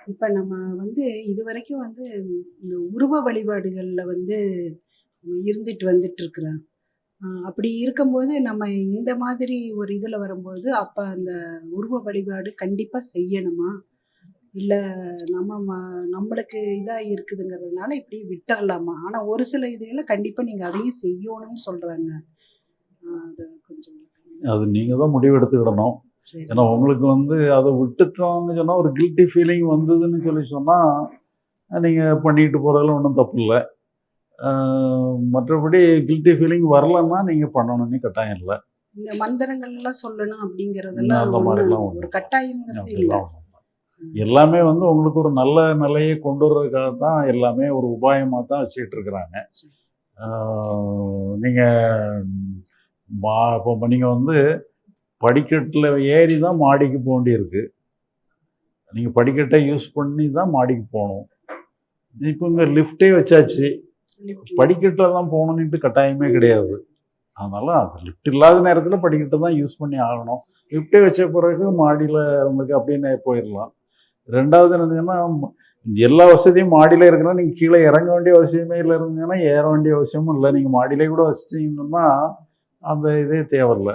இப்ப நம்ம வந்து இதுவரைக்கும் வந்து இந்த உருவ வழிபாடுகள்ல வந்து இருந்துட்டு வந்துட்டு இருக்கிறோம். அப்படி இருக்கும்போது நம்ம இந்த மாதிரி ஒரு இதுல வரும்போது, அப்ப அந்த உருவ வழிபாடு கண்டிப்பா செய்யணுமா? இல்ல நம்ம நம்மளுக்கு இதா இருக்குதுங்கிறதுனால இப்படி விட்டுறலாமா? ஆனா ஒரு சில இதுகள கண்டிப்பா நீங்க அதையும் செய்யணும்னு சொல்றாங்க. அத கொஞ்சம் விளக்குங்க. அது நீங்க தான் முடிவு எடுத்துக்கிடணும். சரி. ஏன்னா உங்களுக்கு வந்து அத விட்டுட்டோம்னு சொன்னா, ஒரு கில்ட்டி ஃபீலிங் வந்ததுன்னு சொன்னா, நீங்க பண்ணிட்டு போறதுல ஒண்ணும் தப்பில்ல. அ மற்றபடி கில்ட்டி ஃபீலிங் வரலன்னா, நீங்க பண்ணணும்னு கட்டாயம் இல்ல. இந்த மந்திரங்கள்லாம் சொல்லணும் அப்படிங்கிறதெல்லாம் அந்த ஒண்ணும் மாரிலாம் ஒரு ஒண்ணும் இல்ல. கட்டாயம்ங்கிறது இல்ல. அப்படிலாம் ஒண்ணும் இல்ல. ம். எல்லாமே வந்து உங்களுக்கு ஒரு நல்ல நிலையை கொண்டு வர்றதுக்காக தான் எல்லாமே ஒரு உபாயமா தான் வச்சுக்கிட்டு இருக்கிறாங்க. சரி. ஆ நீங்க இப்போ நீங்க வந்து படிக்கட்டில ஏறி தான் மாடிக்கு போண்டியிருக்கு. நீங்க படிக்கட்ட யூஸ் பண்ணி தான் மாடிக்கு போணும். இப்ப இங்க லிஃப்ட்டே வச்சாச்சு. லிஃப்ட்ல. படிக்கட்ல தான் போகணும்ன்ட்டு கட்டாயமே கிடையாது. அதனால அது லிஃப்ட் இல்லாத நேரத்தில படிக்கட்ட தான் யூஸ் பண்ணி ஆகணும். லிஃப்ட்டே வச்ச பிறகு மாடியில உங்களுக்கு அப்படியே போயிரலாம். 2வது என்னன்னா, எல்லா வசதியும் மாடியில இருக்குன்னா, நீங்க கீழ இறங்க வேண்டிய அவசியமே இல்ல இருந்தீங்கன்னா, ஏற வேண்டிய அவசியமும் இல்ல. நீங்க மாடியிலே கூட வச்சுட்டீங்கன்னா, அந்த இதே தேவையில்ல.